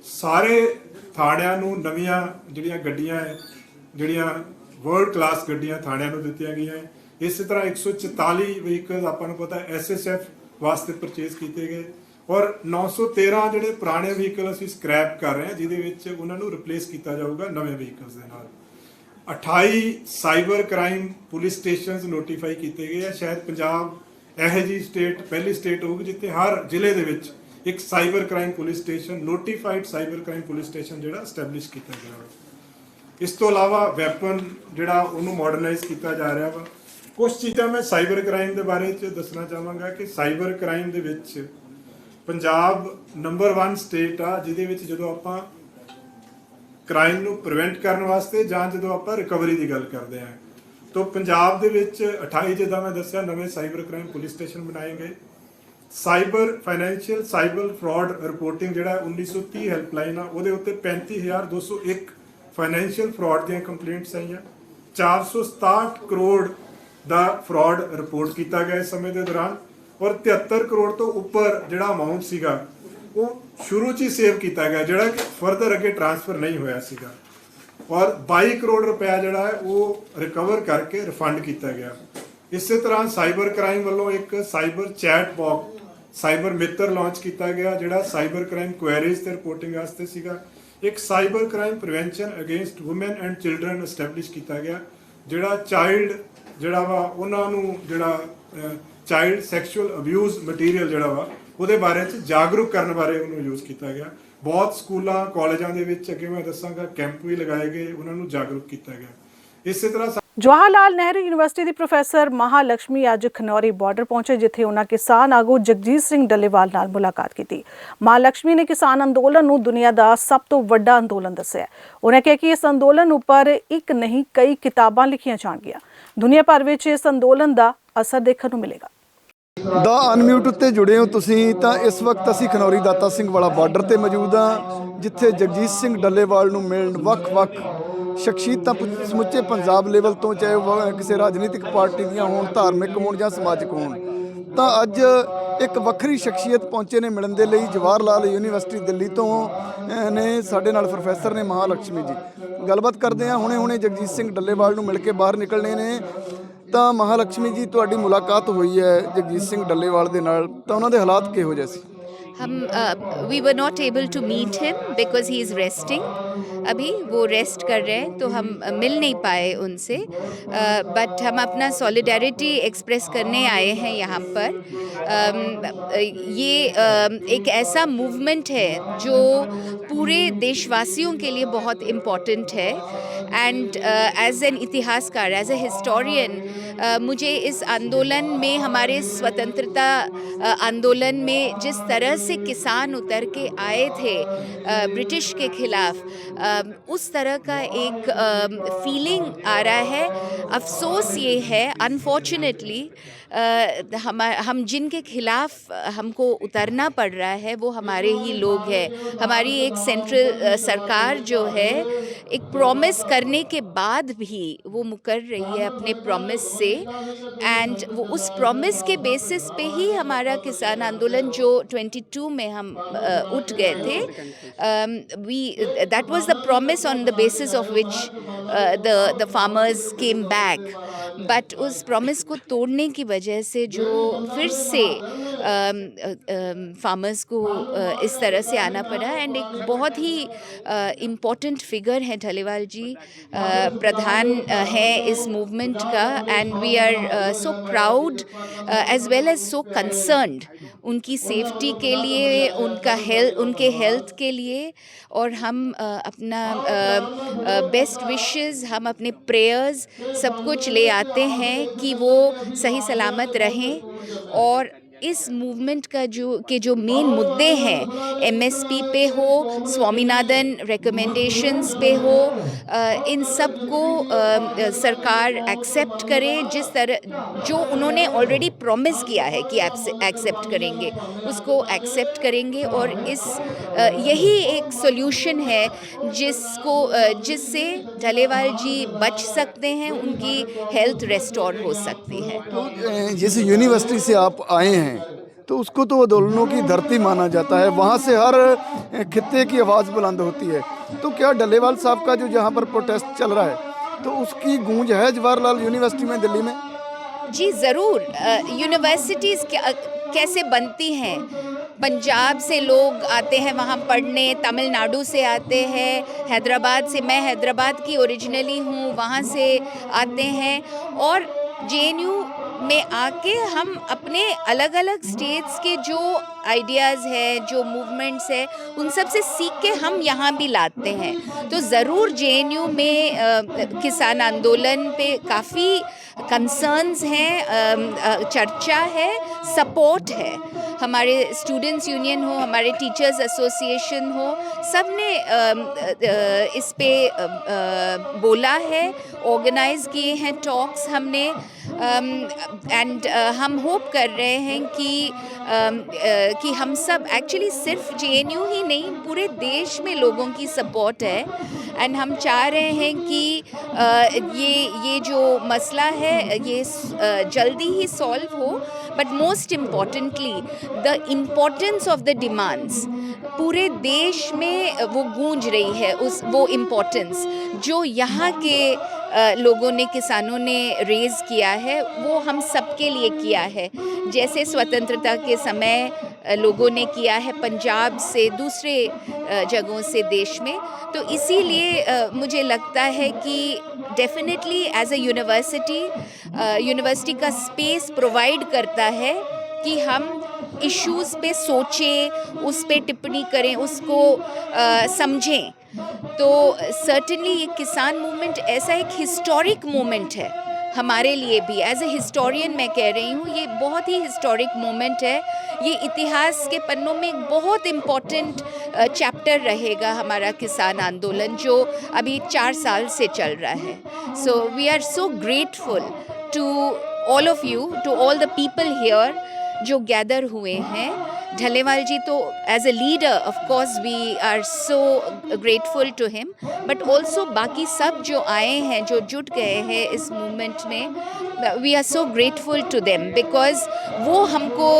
ਸਾਰੇ ਥਾਣਿਆਂ ਨੂੰ ਨਵੀਆਂ ਜਿਹੜੀਆਂ ਗੱਡੀਆਂ ਹੈ, ਜਿਹੜੀਆਂ ਵਰਲਡ ਕਲਾਸ ਗੱਡੀਆਂ ਥਾਣਿਆਂ ਨੂੰ ਦਿੱਤੀਆਂ ਗਈਆਂ ਹੈ। ਇਸੇ ਤਰ੍ਹਾਂ 144 ਵਹੀਕਲ ਆਪਾਂ ਨੂੰ ਪਤਾ SSF ਵਾਸਤੇ ਪਰਚੇਸ ਕੀਤੇ ਗਏ ਔਰ 913 ਜਿਹੜੇ ਪੁਰਾਣੇ ਵਹੀਕਲ ਅਸੀਂ ਸਕ੍ਰੈਪ ਕਰ ਰਹੇ ਹਾਂ, ਜਿਹਦੇ ਵਿੱਚ ਉਹਨਾਂ ਨੂੰ ਰਿਪਲੇਸ ਕੀਤਾ ਜਾਊਗਾ ਨਵੇਂ ਵਹੀਕਲਸ ਦੇ ਨਾਲ। 28 cyber crime police stations notify ਕੀਤੇ ਗਏ ਆ। ਸ਼ਾਇਦ ਪੰਜਾਬ ਇਹੋ ਜਿਹੀ ਸਟੇਟ ਪਹਿਲੀ ਸਟੇਟ ਹੋਊਗੀ ਜਿੱਥੇ ਹਰ ਜ਼ਿਲ੍ਹੇ ਦੇ ਵਿੱਚ ਇੱਕ cyber crime police station, notified cyber crime police station ਜਿਹੜਾ ਸਟੈਬਲਿਸ਼ ਕੀਤਾ ਗਿਆ ਵਾ। ਇਸ ਤੋਂ ਇਲਾਵਾ ਵੈਪਨ ਜਿਹੜਾ ਉਹਨੂੰ ਮਾਡਰਨਾਈਜ਼ ਕੀਤਾ ਜਾ ਰਿਹਾ ਵਾ। ਕੁਝ ਚੀਜ਼ਾਂ ਮੈਂ ਸਾਈਬਰ ਕ੍ਰਾਈਮ ਦੇ ਬਾਰੇ 'ਚ ਦੱਸਣਾ ਚਾਹਾਂਗਾ ਕਿ ਸਾਈਬਰ ਕ੍ਰਾਈਮ ਦੇ ਵਿੱਚ ਪੰਜਾਬ ਨੰਬਰ 1 ਸਟੇਟ ਆ, ਜਿਹਦੇ ਵਿੱਚ ਜਦੋਂ ਆਪਾਂ ਕ੍ਰਾਈਮ ਨੂੰ ਪ੍ਰੀਵੈਂਟ ਕਰਨ ਵਾਸਤੇ ਜਾਂ ਜਦੋਂ ਆਪਾਂ ਰਿਕਵਰੀ ਦੀ ਗੱਲ ਕਰਦੇ ਹਾਂ ਤਾਂ ਪੰਜਾਬ ਦੇ ਵਿੱਚ 28 ਜਿੱਦਾਂ ਮੈਂ ਦੱਸਿਆ ਨਵੇਂ ਸਾਈਬਰ ਕ੍ਰਾਈਮ ਪੁਲਿਸ ਸਟੇਸ਼ਨ ਬਣਾਏ ਗਏ। Cyber financial cyber fraud reporting ਜਿਹੜਾ 1930 ਹੈਲਪਲਾਈਨ ਆ, ਉਹਦੇ ਉੱਤੇ 35,201 ਫਾਈਨੈਂਸ਼ੀਅਲ ਫਰਾਡ ਦੀਆਂ ਕੰਪਲੇਂਟਸ ਆਈਆਂ। 467 ਕਰੋੜ ਦਾ ਫਰਾਡ ਰਿਪੋਰਟ ਕੀਤਾ ਗਿਆ ਇਸ ਸਮੇਂ ਦੇ ਦੌਰਾਨ ਔਰ 73 ਕਰੋੜ ਤੋਂ ਉੱਪਰ ਜਿਹੜਾ ਅਮਾਉਂਟ ਸੀਗਾ ਉਹ ਸ਼ੁਰੂ 'ਚ ਹੀ ਸੇਵ ਕੀਤਾ ਗਿਆ, ਜਿਹੜਾ ਕਿ ਫਰਦਰ ਅੱਗੇ ਟ੍ਰਾਂਸਫਰ ਨਹੀਂ ਹੋਇਆ ਸੀਗਾ ਔਰ 22 ਕਰੋੜ ਰੁਪਇਆ ਜਿਹੜਾ ਹੈ ਉਹ ਰਿਕਵਰ ਕਰਕੇ ਰਿਫੰਡ ਕੀਤਾ ਗਿਆ। ਇਸੇ ਤਰ੍ਹਾਂ ਸਾਈਬਰ ਕ੍ਰਾਈਮ ਵੱਲੋਂ ਇੱਕ ਸਾਈਬਰ ਚੈਟ ਬਾਕਸ ਸਾਈਬਰ ਮਿੱਤਰ ਲਾਂਚ ਕੀਤਾ ਗਿਆ, ਜਿਹੜਾ ਸਾਈਬਰ ਕ੍ਰਾਈਮ ਕੁਐਰੀਜ਼ ਤੇ ਰਿਪੋਰਟਿੰਗ ਵਾਸਤੇ ਸੀਗਾ। ਇੱਕ cyber crime prevention against woman and children establish ਕੀਤਾ ਗਿਆ, ਜਿਹੜਾ ਚਾਈਲਡ ਜਿਹੜਾ ਵਾ ਉਹਨਾਂ ਨੂੰ ਜਿਹੜਾ ਚਾਈਲਡ ਸੈਕਸ਼ੂਅਲ ਅਬਿਊਜ਼ ਮਟੀਰੀਅਲ ਜਿਹੜਾ ਵਾ ਉਹਦੇ ਬਾਰੇ 'ਚ ਜਾਗਰੂਕ ਕਰਨ ਬਾਰੇ ਉਹਨੂੰ ਯੂਜ਼ ਕੀਤਾ ਗਿਆ। ਬਹੁਤ ਸਕੂਲਾਂ ਕਾਲਜਾਂ ਦੇ ਵਿੱਚ ਅੱਗੇ ਮੈਂ ਦੱਸਾਂਗਾ ਕੈਂਪ ਵੀ ਲਗਾਏ ਗਏ, ਉਹਨਾਂ ਨੂੰ ਜਾਗਰੂਕ ਕੀਤਾ ਗਿਆ। ਇਸੇ ਤਰ੍ਹਾਂ ਜਵਾਹਰ ਲਾਲ ਨਹਿਰੂ ਯੂਨੀਵਰਸਿਟੀ ਦੀ ਪ੍ਰੋਫੈਸਰ ਮਹਾਲక్ష్ਮੀ ਅੱਜ ਖਨੌਰੀ ਬਾਰਡਰ ਪਹੁੰਚੇ, ਜਿੱਥੇ ਉਹਨਾਂ ਕਿਸਾਨ ਆਗੂ ਜਗਜੀਤ ਸਿੰਘ ਡੱਲੇਵਾਲ ਨਾਲ ਮੁਲਾਕਾਤ ਕੀਤੀ। ਮਹਾਲక్ష్ਮੀ ਨੇ ਕਿਸਾਨ ਅੰਦੋਲਨ ਨੂੰ ਦੁਨੀਆ ਦਾ ਸਭ ਤੋਂ ਵੱਡਾ ਅੰਦੋਲਨ ਦੱਸਿਆ। ਉਹਨਾਂ ਕਿਹਾ ਕਿ ਇਸ ਅੰਦੋਲਨ ਉੱਪਰ ਇੱਕ ਨਹੀਂ ਕਈ ਕਿਤਾਬਾਂ ਲਿਖੀਆਂ ਜਾਣਗੀਆਂ। ਦੁਨੀਆ ਭਰ ਵਿੱਚ ਇਸ ਅੰਦੋਲਨ ਦਾ ਅਸਰ ਦੇਖਣ ਨੂੰ ਮਿਲੇਗਾ। ਦਾ ਅਨਮਿਊਟ ਉੱਤੇ ਜੁੜੇ ਹੋ ਤੁਸੀਂ ਤਾਂ ਇਸ ਵਕਤ ਅਸੀਂ ਖਨੌਰੀ ਦਾਤਾ ਸਿੰਘ ਵਾਲਾ ਬਾਰਡਰ ਤੇ ਮੌਜੂਦ ਹਾਂ, ਜਿੱਥੇ ਜਗਜੀਤ ਸਿੰਘ ਡੱਲੇਵਾਲ ਨੂੰ ਮਿਲਣ ਵੱਖ-ਵੱਖ ਸ਼ਖਸੀਅਤਾਂ ਸਮੁੱਚੇ ਪੰਜਾਬ ਲੈਵਲ ਤੋਂ, ਚਾਹੇ ਉਹ ਕਿਸੇ ਰਾਜਨੀਤਿਕ ਪਾਰਟੀ ਦੀਆਂ ਹੋਣ, ਧਾਰਮਿਕ ਹੋਣ ਜਾਂ ਸਮਾਜਿਕ ਹੋਣ, ਤਾਂ ਅੱਜ ਇੱਕ ਵੱਖਰੀ ਸ਼ਖਸੀਅਤ ਪਹੁੰਚੇ ਨੇ ਮਿਲਣ ਦੇ ਲਈ। ਜਵਾਹਰ ਲਾਲ ਯੂਨੀਵਰਸਿਟੀ ਦਿੱਲੀ ਤੋਂ ਨੇ ਸਾਡੇ ਨਾਲ ਪ੍ਰੋਫੈਸਰ ਨੇ ਮਹਾਲక్ష్ਮੀ ਜੀ। ਗੱਲਬਾਤ ਕਰਦੇ ਹਾਂ। ਹੁਣੇ ਜਗਜੀਤ ਸਿੰਘ ਡੱਲੇਵਾਲ ਨੂੰ ਮਿਲ ਕੇ ਬਾਹਰ ਨਿਕਲਣੇ ਨੇ। ਤਾਂ ਮਹਾਲక్ష్ਮੀ ਜੀ, ਤੁਹਾਡੀ ਮੁਲਾਕਾਤ ਹੋਈ ਹੈ ਜਗਜੀਤ ਸਿੰਘ ਡੱਲੇਵਾਲ ਦੇ ਨਾਲ, ਤਾਂ ਉਹਨਾਂ ਦੇ ਹਾਲਾਤ ਕਿਹੋ ਜਿਹੇ ਸੀ? we were not able to meet him because he is resting. अभी वो रेस्ट कर रहे हैं, तो हम मिल नहीं पाए उनसे, बट हम अपना सॉलिडारिटी एक्सप्रेस करने आए हैं यहाँ पर। ये एक ऐसा मूवमेंट है जो पूरे देशवासियों के लिए बहुत इम्पोर्टेंट है। एंड एज एन इतिहासकार, एज ए हिस्टोरियन, मुझे इस आंदोलन में, हमारे स्वतंत्रता आंदोलन में जिस तरह से किसान उतर के आए थे ब्रिटिश के खिलाफ, उस तरह का एक फीलिंग आ रहा है। अफसोस ये है, अनफॉर्चुनेटली हम जिनके खिलाफ हमको उतरना पड़ रहा है वो हमारे ही लोग हैं। हमारी एक सेंट्रल सरकार जो है, एक प्रॉमिस करने के बाद भी वो मुकर रही है अपने प्रॉमिस से, एंड वो उस प्रॉमिस के बेसिस पे ही हमारा किसान आंदोलन जो 22 में हम उठ गए थे, that was the promise on the basis of which the farmers came back. But उस प्रॉमिस को तोड़ने की वजह से जो फिर से फार्मर्स को इस तरह से आना पड़ा। एंड एक बहुत ही इम्पॉर्टेंट फिगर है डल्लेवाल जी, प्रधान है इस मूवमेंट का, and we are so proud as well as so concerned उनकी सेफ्टी के लिए, उनके हेल्थ के लिए। और हम अपना बेस्ट विशेस, हम अपने प्रेयर्स सब कुछ ले आते हैं कि वो सही सलामत रहें। और इस मूवमेंट का जो मेन मुद्दे हैं, एमएसपी पे हो, स्वामीनाथन रिकमेंडेशंस पे हो, इन सब को सरकार एक्सेप्ट करे, जिस तरह जो उन्होंने ऑलरेडी प्रॉमिस किया है कि एक्सेप्ट करेंगे, उसको एक्सेप्ट करेंगे। और यही एक सॉल्यूशन है जिससे डल्लेवाल जी बच सकते हैं, उनकी हेल्थ रेस्टोर हो सकती है। तो जिस यूनिवर्सिटी से आप आए हैं, तो उसको तो आंदोलनों की धरती माना जाता है, वहाँ से हर खित्ते की आवाज़ बुलंद होती है। तो क्या डल्लेवाल साहब का जो जहाँ पर प्रोटेस्ट चल रहा है, तो उसकी गूंज है जवाहरलाल यूनिवर्सिटी में दिल्ली में? जी ज़रूर। यूनिवर्सिटीज़ कैसे बनती हैं? पंजाब से लोग आते हैं वहाँ पढ़ने, तमिलनाडु से आते हैं, हैदराबाद से, मैं हैदराबाद की ओरिजिनली हूँ, वहाँ से आते हैं। और जेएनयू में आके हम अपने अलग अलग स्टेट्स के जो आइडियाज़ है, जो मूवमेंट्स है, उन सब से सीख के हम यहाँ भी लाते हैं। तो ज़रूर जेएनयू में किसान आंदोलन पे काफ़ी कंसर्न्स हैं, चर्चा है, सपोर्ट है। हमारे स्टूडेंट्स यूनियन हो, हमारे टीचर्स एसोसिएशन हो, सब ने इस पे बोला है, ऑर्गेनाइज किए हैं टॉक्स हमने। एंड हम होप कर रहे हैं कि हम सब, एक्चुअली सिर्फ जेएनयू ही नहीं, पूरे देश में लोगों की सपोर्ट है। एंड हम चाह रहे हैं कि ये जो मसला है ये जल्दी ही सॉल्व हो। But most importantly the importance of the demands, पूरे देश में वो गूंज रही है, वो इम्पोर्टेंस जो यहाँ के लोगों ने, किसानों ने रेज़ किया है, वो हम सबके लिए किया है। जैसे स्वतंत्रता के समय लोगों ने किया है पंजाब से, दूसरे जगहों से देश में। तो इसीलिए मुझे लगता है कि डेफिनेटली एज ए यूनिवर्सिटी का स्पेस प्रोवाइड करता है कि हम इश्यूज़ पे सोचें, उस पे टिप्पणी करें, उसको समझें। तो सर्टेनली ये किसान मूवमेंट ऐसा एक हिस्टोरिक मूवमेंट है हमारे लिए भी। एज ए हिस्टोरियन मैं कह रही हूँ, ये बहुत ही हिस्टोरिक मोमेंट है। ये इतिहास के पन्नों में एक बहुत इम्पॉर्टेंट चैप्टर रहेगा हमारा किसान आंदोलन, जो अभी 4 साल से चल रहा है। So we are so grateful to all of you, to all the people here जो गैदर हुए हैं, ढलेवाल जी तो as a leader of course we are so grateful to him, but also बाकी सब जो आए हैं, जो जुट गए हैं इस मूवमेंट में, we are so grateful to them because वो हमको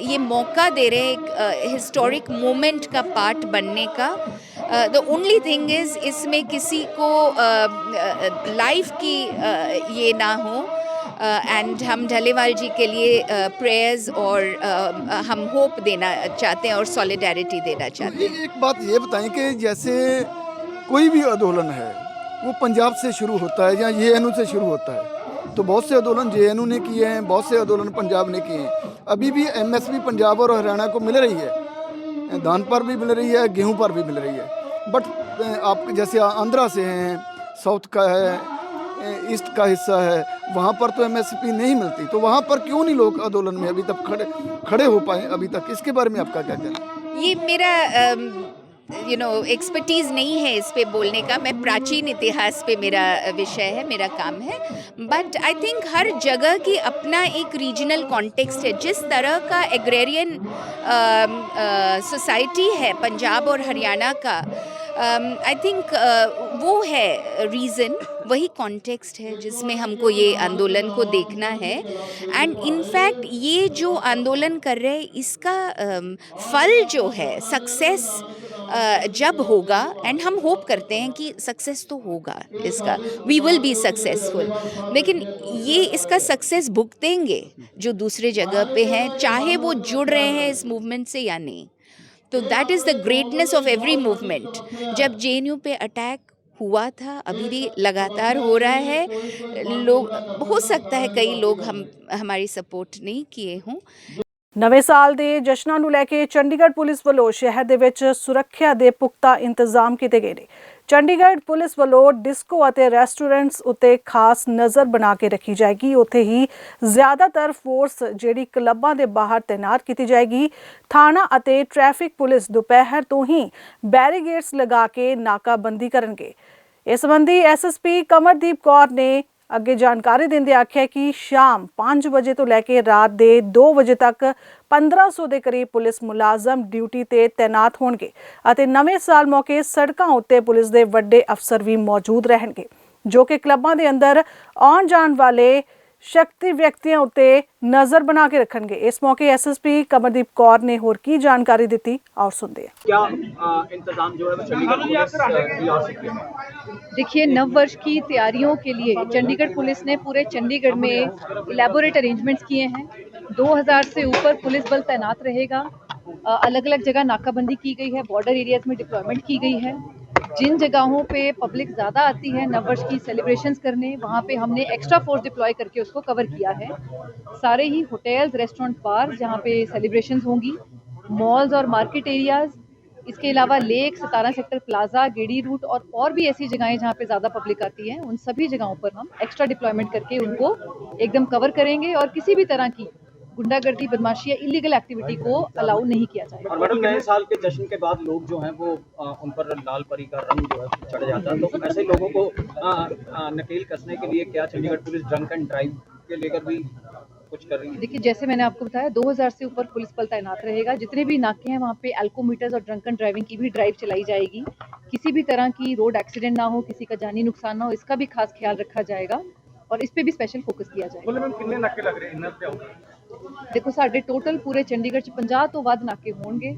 ये मौका दे रहे एक हिस्टोरिक मोमेंट का पार्ट बनने का। द ओनली थिंग इज़ इसमें किसी को लाइफ की ये ना हो, एंड हम ढलेवाल जी के लिए प्रेयर्स और हम होप देना चाहते हैं और सॉलिडारिटी देना चाहते हैं। एक बात ये बताएं कि जैसे कोई भी आंदोलन है वो पंजाब से शुरू होता है या जेएनयू से शुरू होता है, तो बहुत से आंदोलन जेएनयू ने किए हैं, बहुत से आंदोलन पंजाब ने किए हैं। अभी भी एमएसपी पंजाब और हरियाणा को मिल रही है, धान पर भी मिल रही है, गेहूं पर भी मिल रही है। बट आप जैसे आंध्रा से हैं, साउथ का है, ईस्ट का हिस्सा है, वहाँ पर तो एमएसपी नहीं मिलती, तो वहाँ पर क्यों नहीं लोग आंदोलन में अभी तक खड़े हो पाए अभी तक? इसके बारे में आपका क्या कहना? ये मेरा एक्सपर्टीज़ नहीं है इस पे बोलने का। मैं प्राचीन इतिहास पे मेरा विषय है, मेरा काम है। बट आई थिंक हर जगह की अपना एक रीजनल कॉन्टेक्स्ट है। जिस तरह का एग्रेरियन सोसाइटी है पंजाब और हरियाणा का, आई थिंक वो है रीज़न, वही कॉन्टेक्स्ट है जिसमें हमको ये आंदोलन को देखना है। एंड इनफैक्ट ये जो आंदोलन कर रहे हैं इसका फल जो है, सक्सेस जब होगा, एंड हम होप करते हैं कि सक्सेस तो होगा इसका, वी विल बी सक्सेसफुल, लेकिन ये इसका सक्सेस भुगतेंगे जो दूसरे जगह पे हैं, चाहे वो जुड़ रहे हैं इस मूवमेंट से या नहीं। तो that is the greatness of every movement. जब जेएनयू पे अटैक हुआ था, अभी भी लगातार हो रहा है। लोग, हो सकता है कई लोग हमारी सपोर्ट नहीं किए हों। ਨਵੇਂ ਸਾਲ ਦੇ ਜਸ਼ਨਾਂ ਨੂੰ ਲੈ ਕੇ ਚੰਡੀਗੜ੍ਹ ਪੁਲਿਸ ਵੱਲੋਂ ਸ਼ਹਿਰ ਦੇ ਵਿੱਚ ਸੁਰੱਖਿਆ ਦੇ ਪੁਖਤਾ ਇੰਤਜ਼ਾਮ ਕੀਤੇ ਗਏ ਨੇ। ਚੰਡੀਗੜ੍ਹ ਪੁਲਿਸ ਵੱਲੋਂ ਡਿਸਕੋ ਅਤੇ ਰੈਸਟੋਰੈਂਟਸ ਉੱਤੇ ਖਾਸ ਨਜ਼ਰ ਬਣਾ ਕੇ ਰੱਖੀ ਜਾਏਗੀ। ਉੱਥੇ ਹੀ ਜ਼ਿਆਦਾਤਰ ਫੋਰਸ ਜਿਹੜੀ ਕਲੱਬਾਂ ਦੇ ਬਾਹਰ ਤੈਨਾਤ ਕੀਤੀ ਜਾਏਗੀ। ਥਾਣਾ ਅਤੇ ਟ੍ਰੈਫਿਕ ਪੁਲਿਸ ਦੁਪਹਿਰ ਤੋਂ ਹੀ ਬੈਰੀਗੇਡਸ ਲਗਾ ਕੇ ਨਾਕਾਬੰਦੀ ਕਰਨਗੇ। ਇਸ ਸੰਬੰਧੀ ਐਸਐਸਪੀ ਕਮਰਦੀਪ ਕੌਰ ਨੇ ਅੱਗੇ ਜਾਣਕਾਰੀ ਦਿੰਦੇ ਆਖਿਆ ਕਿ ਸ਼ਾਮ 5 ਵਜੇ ਤੋਂ ਲੈ ਕੇ ਰਾਤ ਦੇ 2 ਵਜੇ ਤੱਕ 1500 ਦੇ ਕਰੀਬ ਪੁਲਿਸ ਮੁਲਾਜ਼ਮ ਡਿਊਟੀ ਤੇ ਤੈਨਾਤ ਹੋਣਗੇ ਅਤੇ ਨਵੇਂ ਸਾਲ ਮੌਕੇ ਸੜਕਾਂ ਉੱਤੇ ਪੁਲਿਸ ਦੇ ਵੱਡੇ ਅਫਸਰ ਵੀ ਮੌਜੂਦ ਰਹਿਣਗੇ, ਜੋ ਕਿ ਕਲੱਬਾਂ ਦੇ ਅੰਦਰ ਆਉਣ ਜਾਣ ਵਾਲੇ शक्ति व्यक्तियों उत्ते नजर बना के रखेंगे। इस मौके एसएसपी कमरदीप कौर ने होर की जानकारी दी, और सुनते हैं। क्या इंतजाम जो है वो चंडीगढ़ पुलिस की ओर से किया? देखिए, नव वर्ष की तैयारियों के लिए चंडीगढ़ पुलिस ने पूरे चंडीगढ़ में इलेबोरेट अरेंजमेंट्स किए हैं। 2000 से ऊपर पुलिस बल तैनात रहेगा। अलग अलग जगह नाकाबंदी की गई है, बॉर्डर एरियाज में डिप्लॉयमेंट की गई है। जिन जगहों पे पब्लिक ज़्यादा आती है नव वर्ष की सेलिब्रेशंस करने, वहाँ पे हमने एक्स्ट्रा फोर्स डिप्लॉय करके उसको कवर किया है। सारे ही होटल्स, रेस्टोरेंट, बार जहाँ पे सेलिब्रेशंस होंगी, मॉल्स और मार्केट एरियाज़, इसके अलावा लेक, 17 सेक्टर प्लाजा, गेड़ी रूट और भी ऐसी जगहें जहाँ पे ज़्यादा पब्लिक आती है, उन सभी जगहों पर हम एक्स्ट्रा डिप्लॉयमेंट करके उनको एकदम कवर करेंगे और किसी भी तरह की गुंडागर्दी, बदमाशी या इलीगल एक्टिविटी को अलाउ नहीं किया जाएगा। और मैडम, नए साल के जश्न के बाद लोग जो हैं वो उन पर लाल परी का रंग जो है चढ़ जाता है, तो ऐसे लोगों को नकेल कसने के लिए क्या Chandigarh police drunk and drive के लेकर भी कुछ कर रही है? देखिए, जैसे मैंने आपको बताया, 2000 से ऊपर पुलिस बल तैनात रहेगा। जितने भी नाके हैं वहाँ पे एल्कोमीटर्स और ड्रंक एंड ड्राइविंग की भी ड्राइव चलाई जाएगी। किसी भी तरह की रोड एक्सीडेंट ना हो, किसी का जानी नुकसान ना हो, इसका भी खास ख्याल रखा जाएगा और इस पे भी स्पेशल फोकस किया जाएगा। कितने नाके लग रहे हैं? देखो, साढ़े टोटल पूरे चंडीगढ़ 50 तो वध नाके होंगे।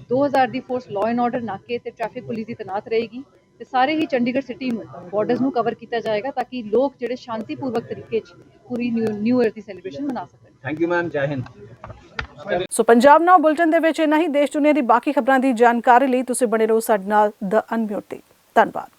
2000 ਦੀ ਫੋਰਸ ਲਾਅ ਐਂਡ ਆਰਡਰ ਨਾਕੇ ਤੇ ਟ੍ਰੈਫਿਕ ਪੁਲਿਸ ਦੀ ਤੈਨਾਤ ਰਹੇਗੀ ਤੇ ਸਾਰੇ ਹੀ ਚੰਡੀਗੜ੍ਹ ਸਿਟੀ ਨੂੰ ਬਾਰਡਰਸ ਨੂੰ ਕਵਰ ਕੀਤਾ ਜਾਏਗਾ ਤਾਂ ਕਿ ਲੋਕ ਜਿਹੜੇ ਸ਼ਾਂਤੀਪੂਰਵਕ ਤਰੀਕੇ 'ਚ ਪੂਰੀ ਨਿਊ ਈਅਰ ਦੀ ਸੈਲੀਬ੍ਰੇਸ਼ਨ ਮਨਾ ਸਕਣ। ਥੈਂਕ ਯੂ ਮੈਮ, ਜੈ ਹਿੰਦ। ਸੋ ਪੰਜਾਬ ਨਾਓ ਬੁਲਟਨ ਦੇ ਵਿੱਚ ਇੰਨਾ ਹੀ। ਦੇਸ਼ ਦੁਨੀਆ ਦੀ ਬਾਕੀ ਖਬਰਾਂ ਦੀ ਜਾਣਕਾਰੀ ਲਈ ਤੁਸੀਂ ਬਣੇ ਰਹੋ ਸਾਡੇ ਨਾਲ ਦ ਅਨਮਿਊਟ ਤੇ। ਧੰਨਵਾਦ।